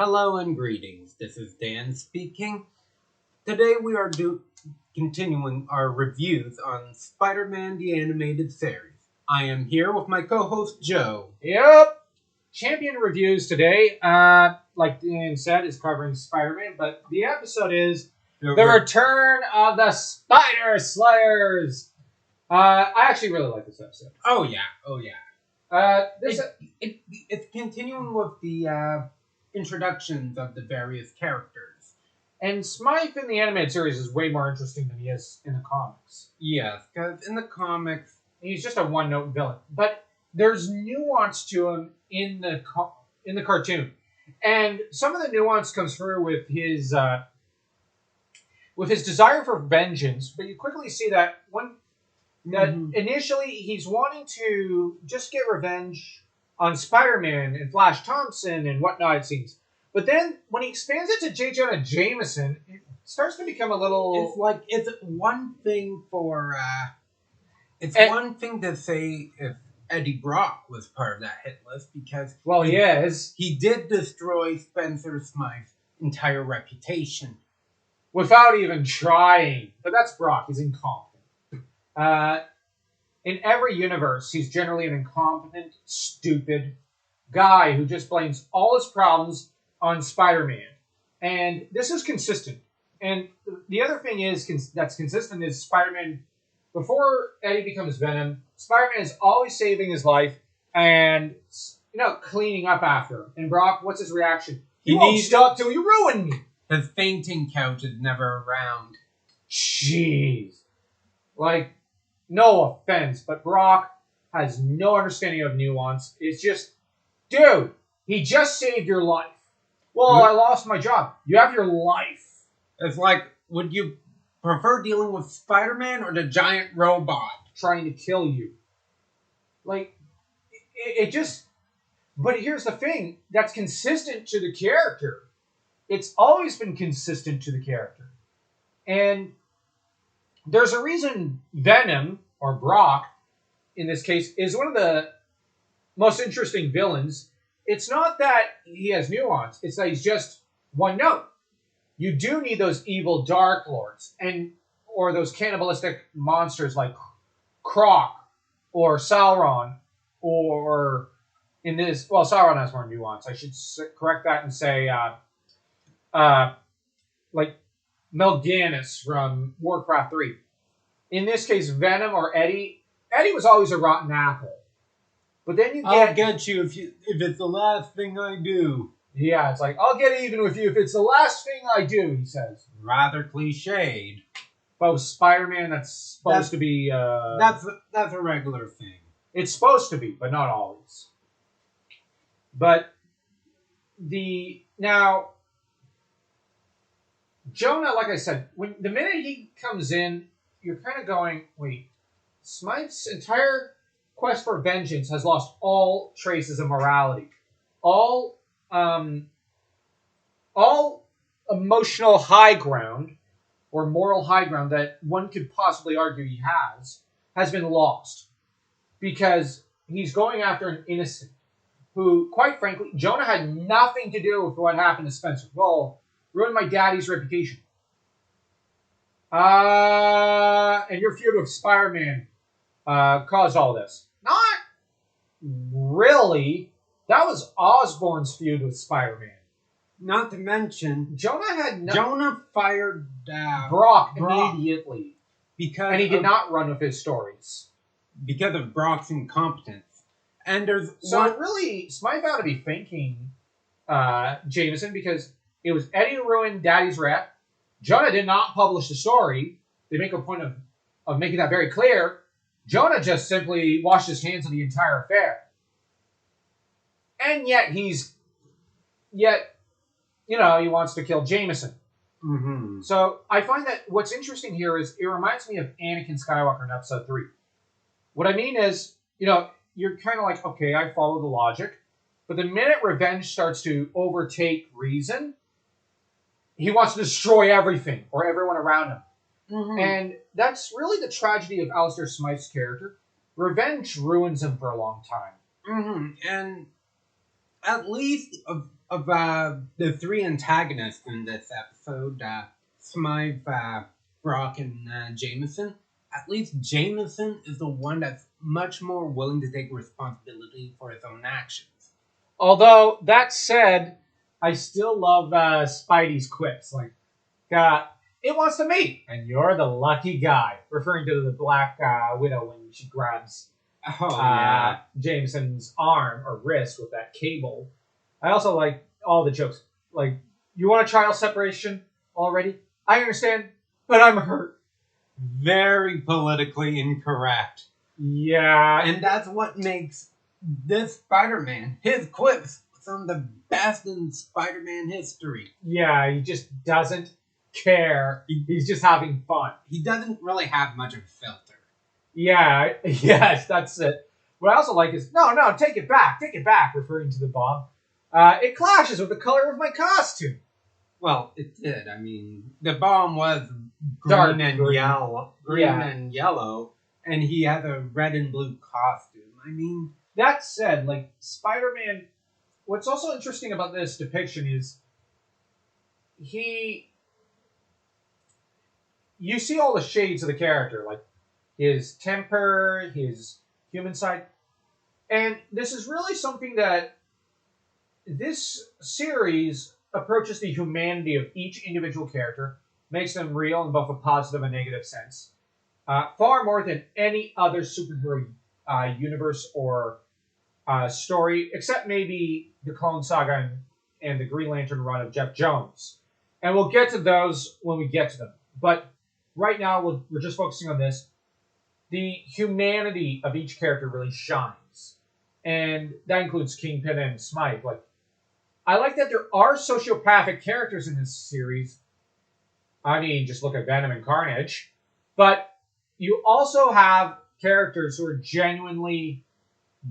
Hello and greetings. This is Dan speaking. Today we are continuing our reviews on Spider-Man the Animated Series. I am here with my co-host Joe. Yep. Champion reviews today, like Dan said, is covering Spider-Man, but the episode is The Return of the Spider Slayers. I actually really like this episode. Oh yeah. It's continuing with the introductions of the various characters. And Smythe in the animated series is way more interesting than he is in the comics. Yes, because in the comics, he's just a one-note villain. But there's nuance to him in the cartoon. And some of the nuance comes through with his desire for vengeance, but you quickly see that initially he's wanting to just get revenge on Spider-Man and Flash Thompson and whatnot, it seems. But then when he expands it to J. Jonah Jameson, it starts to become a little... It's one thing for... one thing to say if Eddie Brock was part of that hit list, because... Well, he is. He did destroy Spencer Smythe's entire reputation. Without even trying. But that's Brock. He's incompetent. In every universe, he's generally an incompetent, stupid guy who just blames all his problems on Spider-Man. And this is consistent. And the other thing that's consistent is Spider-Man, before Eddie becomes Venom, Spider-Man is always saving his life and, cleaning up after him. And Brock, what's his reaction? You won't stop till you ruin me. His fainting couch is never around. Jeez. No offense, but Brock has no understanding of nuance. It's just, dude, he just saved your life. Well, I lost my job. You have your life. It's like, would you prefer dealing with Spider-Man or the giant robot trying to kill you? It just... But here's the thing. That's consistent to the character. It's always been consistent to the character. And there's a reason Venom, or Brock, in this case, is one of the most interesting villains. It's not that he has nuance. It's that he's just one note. You do need those evil Dark Lords, or those cannibalistic monsters like Croc, or Sauron, or in this... Well, Sauron has more nuance. I should correct that and say... like Melganis from Warcraft 3. In this case, Venom or Eddie. Eddie was always a rotten apple. But then you get... I'll get you if it's the last thing I do. Yeah, it's like, I'll get even with you if it's the last thing I do, he says. Rather cliched. But with Spider-Man, that's supposed to be... That's a regular thing. It's supposed to be, but not always. But Now... Jonah, like I said, the minute he comes in, you're kind of going, wait, Smythe's entire quest for vengeance has lost all traces of morality. All emotional high ground, or moral high ground that one could possibly argue he has been lost. Because he's going after an innocent who, quite frankly, Jonah had nothing to do with what happened to Spencer. Well, ruined my daddy's reputation. And your feud with Spider-Man caused all this. Not really. That was Osborn's feud with Spider-Man. Not to mention, Jonah fired Brock immediately. And he did not run with his stories. Because of Brock's incompetence. And really, Smythe ought to be thanking Jameson, because it was Eddie who ruined Daddy's rep. Jonah did not publish the story. They make a point of making that very clear. Jonah just simply washed his hands of the entire affair. And yet he wants to kill Jameson. Mm-hmm. So I find that what's interesting here is it reminds me of Anakin Skywalker in Episode 3. What I mean is, you're kind of like, okay, I follow the logic. But the minute revenge starts to overtake reason, he wants to destroy everything or everyone around him. Mm-hmm. And that's really the tragedy of Alistair Smythe's character. Revenge ruins him for a long time. Mm-hmm. And at least of the three antagonists in this episode, Smythe, Brock, and Jameson, at least Jameson is the one that's much more willing to take responsibility for his own actions. Although, that said, I still love Spidey's quips. Like, it wants to mate, and you're the lucky guy. Referring to the Black Widow when she grabs Jameson's arm or wrist with that cable. I also like all the jokes. Like, you want a child separation already? I understand, but I'm hurt. Very politically incorrect. Yeah. And that's what makes this Spider-Man, his quips, some of the best in Spider-Man history. Yeah, he just doesn't care. He's just having fun. He doesn't really have much of a filter. Yeah, yes, that's it. What I also like is, no, take it back, referring to the bomb. It clashes with the color of my costume. Well, it did. I mean, the bomb was Dark green and green. yellow. And yellow, and he had a red and blue costume. I mean... That said, like, Spider-Man, what's also interesting about this depiction is you see all the shades of the character, like his temper, his human side, and this is really something that this series approaches the humanity of each individual character, makes them real in both a positive and negative sense, far more than any other superhero universe or story, except maybe the Clone Saga and the Green Lantern run of Jeff Jones. And we'll get to those when we get to them. But right now, we're just focusing on this. The humanity of each character really shines. And that includes Kingpin and Smythe. Like, I like that there are sociopathic characters in this series. I mean, just look at Venom and Carnage. But you also have characters who are genuinely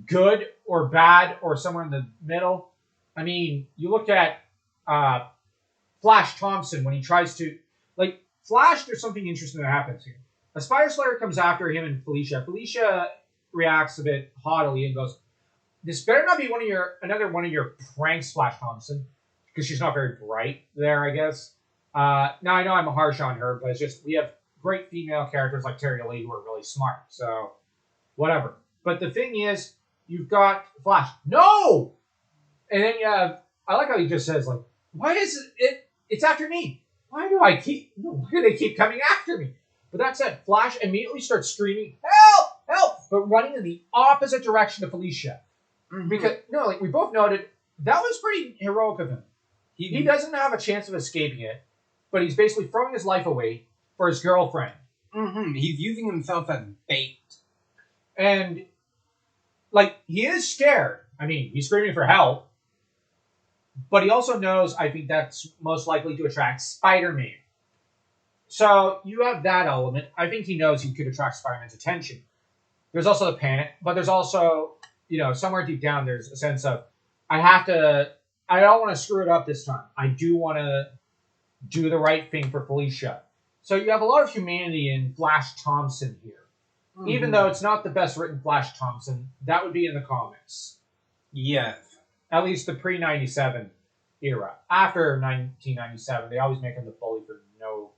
good or bad or somewhere in the middle. I mean, you look at Flash Thompson when he tries to... Like, Flash, there's something interesting that happens here. A Spider Slayer comes after him and Felicia. Felicia reacts a bit haughtily and goes, this better not be another one of your pranks, Flash Thompson, because she's not very bright there, I guess. Now, I know I'm harsh on her, but it's just we have great female characters like Terry Lee who are really smart, so whatever. But the thing is, you've got Flash. No! And then you have, I like how he just says, like, why is it's after me? Why do they keep coming after me? But that said, Flash immediately starts screaming, help, help, but running in the opposite direction to Felicia. Mm-hmm. Because, we both noted, that was pretty heroic of him. He doesn't have a chance of escaping it, but he's basically throwing his life away for his girlfriend. Mm-hmm. He's using himself as bait. And, he is scared. I mean, he's screaming for help. But he also knows, I think that's most likely to attract Spider-Man. So, you have that element. I think he knows he could attract Spider-Man's attention. There's also the panic, but there's also, somewhere deep down, there's a sense of, I don't want to screw it up this time. I do want to do the right thing for Felicia. So you have a lot of humanity in Flash Thompson here. Mm-hmm. Even though it's not the best written Flash Thompson, that would be in the comics. Yes. At least the pre-97 era. After 1997, they always make him the bully for no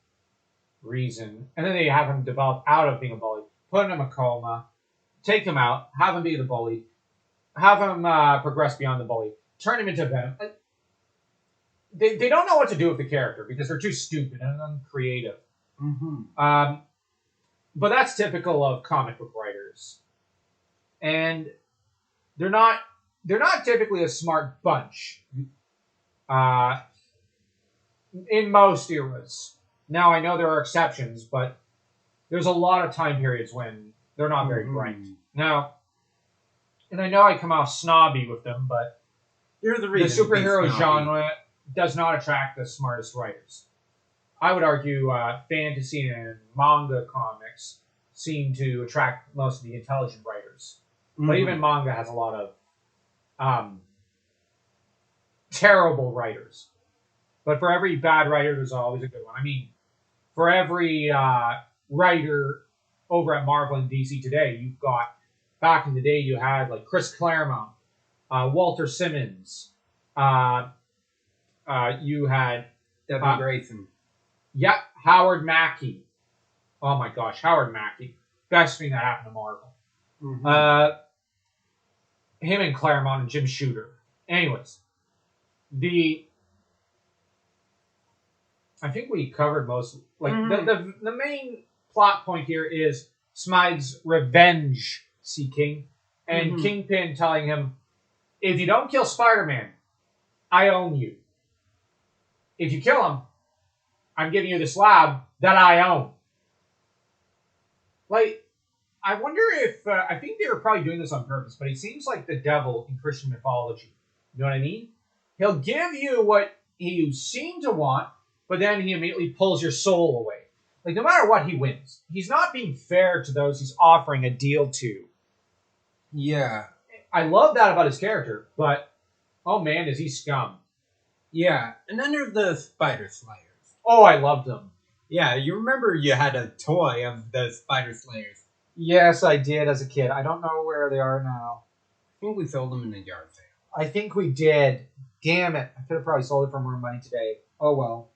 reason. And then they have him develop out of being a bully, put him in a coma, take him out, have him be the bully, have him progress beyond the bully, turn him into Venom. They don't know what to do with the character because they're too stupid and uncreative. Mm-hmm. But that's typical of comic book writers. And they're not typically a smart bunch. In most eras. Now, I know there are exceptions, but there's a lot of time periods when they're not very bright. Now, and I know I come off snobby with them, but you're the superhero genre does not attract the smartest writers. I would argue fantasy and manga comics seem to attract most of the intelligent writers. Mm-hmm. But even manga has a lot of terrible writers. But for every bad writer, there's always a good one. I mean, for every writer over at Marvel and DC today, you've got, back in the day, you had like Chris Claremont, Walter Simmons, You had Devin Grayson. Yep, Howard Mackey. Oh my gosh, Howard Mackey. Best thing that happened to Marvel. Mm-hmm. Him and Claremont and Jim Shooter. Anyways, I think we covered most. Like the main plot point here is Smythe's revenge seeking, and Kingpin telling him, "If you don't kill Spider-Man, I own you. If you kill him, I'm giving you this lab that I own." Like, I wonder if I think they were probably doing this on purpose, but he seems like the devil in Christian mythology. You know what I mean? He'll give you what you seem to want, but then he immediately pulls your soul away. Like, no matter what, he wins. He's not being fair to those he's offering a deal to. Yeah. I love that about his character, but oh man, is he scum. Yeah, and then there's the Spider Slayers. Oh, I loved them. Yeah, you remember you had a toy of the Spider Slayers. Yes, I did as a kid. I don't know where they are now. I think we sold them in a yard sale. I think we did. Damn it. I could have probably sold it for more money today. Oh well.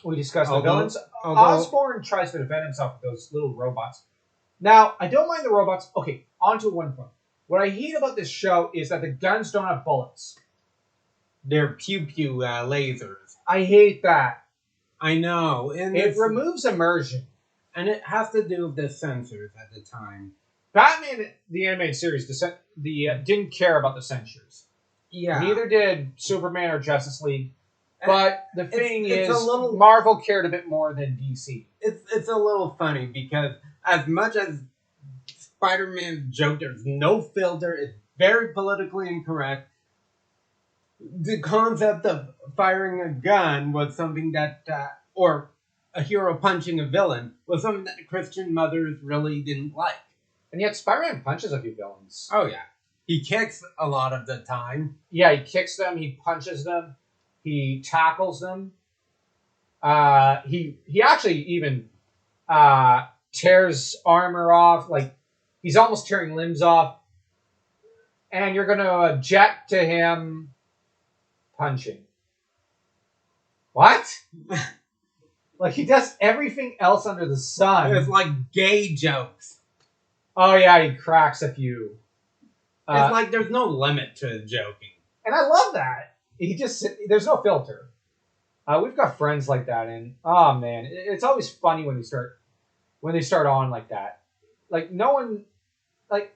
We discussed the villains. Osborn tries to defend himself with those little robots. Now, I don't mind the robots. Okay, on to one point. What I hate about this show is that the guns don't have bullets. They're pew-pew lasers. I hate that. I know. And it removes immersion. And it has to do with the censors at the time. Batman, the animated series, didn't care about the censors. Yeah. Neither did Superman or Justice League. But the thing is, Marvel cared a bit more than DC. It's a little funny because as much as Spider-Man's joke, there's no filter, it's very politically incorrect. The concept of firing a gun was something that, or a hero punching a villain, was something that the Christian mothers really didn't like. And yet Spider-Man punches a few villains. Oh, yeah. He kicks a lot of the time. Yeah, he kicks them, he punches them, he tackles them. He actually even tears armor off, like he's almost tearing limbs off. And you're going to object to him punching. What? Like, he does everything else under the sun. It's like gay jokes. Oh, yeah, he cracks a few. It's like there's no limit to joking. And I love that. There's no filter. We've got friends like that, and oh man, it's always funny when they start on like that. Like no one, like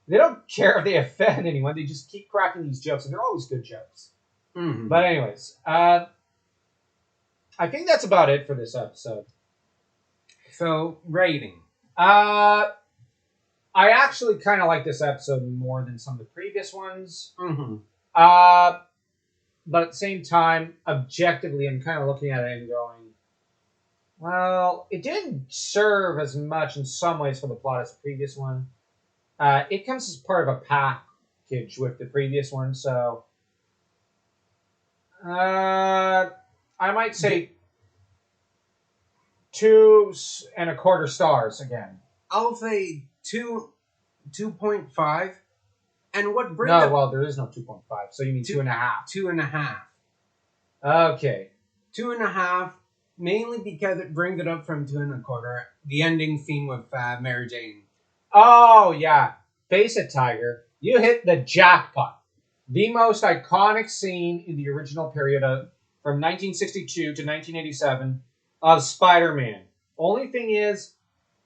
they don't care if they offend anyone. They just keep cracking these jokes, and they're always good jokes. Mm-hmm. But anyways, I think that's about it for this episode. So rating. I actually kind of like this episode more than some of the previous ones. Mm-hmm. But at the same time, objectively, I'm kind of looking at it and going, well, it didn't serve as much in some ways for the plot as the previous one. It comes as part of a package with the previous one, so I might say 2.25 stars again. I'll say 2.5. And what brings well, there is no 2.5, so you mean 2.5. 2.5. Okay. 2.5, mainly because it brings it up from 2.25. The ending scene with Mary Jane. Oh, yeah. Face it, Tiger. You hit the jackpot. The most iconic scene in the original period from 1962 to 1987 of Spider-Man. Only thing is,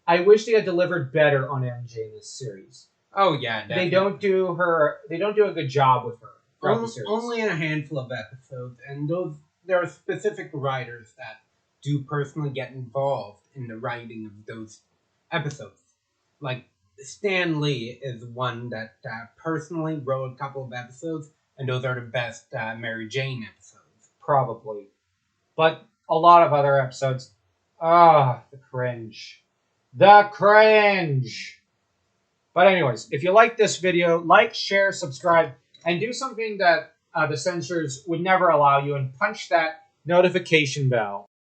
I wish they had delivered better on MJ in this series. Oh yeah, definitely. They don't do a good job with her. Only in a handful of episodes, and there are specific writers that do personally get involved in the writing of those episodes. Like Stan Lee is one that personally wrote a couple of episodes, and those are the best Mary Jane episodes. Probably. But a lot of other episodes, the cringe. The cringe! But anyways, if you like this video, like, share, subscribe, and do something that the censors would never allow you, and punch that notification bell.